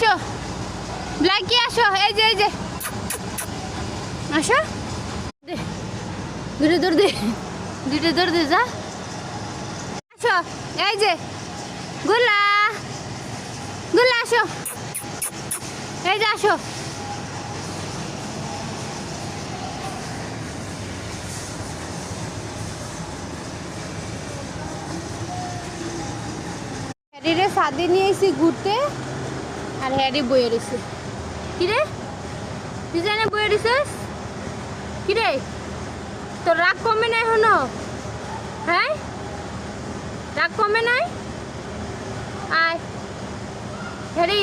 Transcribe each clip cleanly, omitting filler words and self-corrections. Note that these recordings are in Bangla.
আসো ব্ল্যাকি আসো, এই যে আসো, দূরে দূর দে যা, আসো, এই যে গুলা আসো, এই যে আসো। হ্যারিরে সাদে নিয়ে এসেছি ঘুরতে, আর হ্যারি বইয়ে রয়েছে। কিরে তুই জানে বইয়ে রয়েছিস? কিরে তোর রাগ কমে নাই হনো? হ্যাঁ, রাগ কমে নাই? আয় হ্যারি,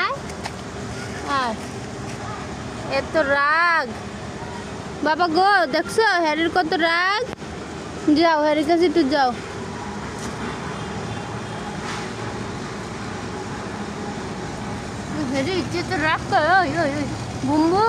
আয় আয়, এত রাগ বাবা গো, দেখছো হ্যারির কত রাগ। যাও হ্যারির কাছে একটু যাও। হ্যারি যে তো রাগ করে, ওই বুম্বু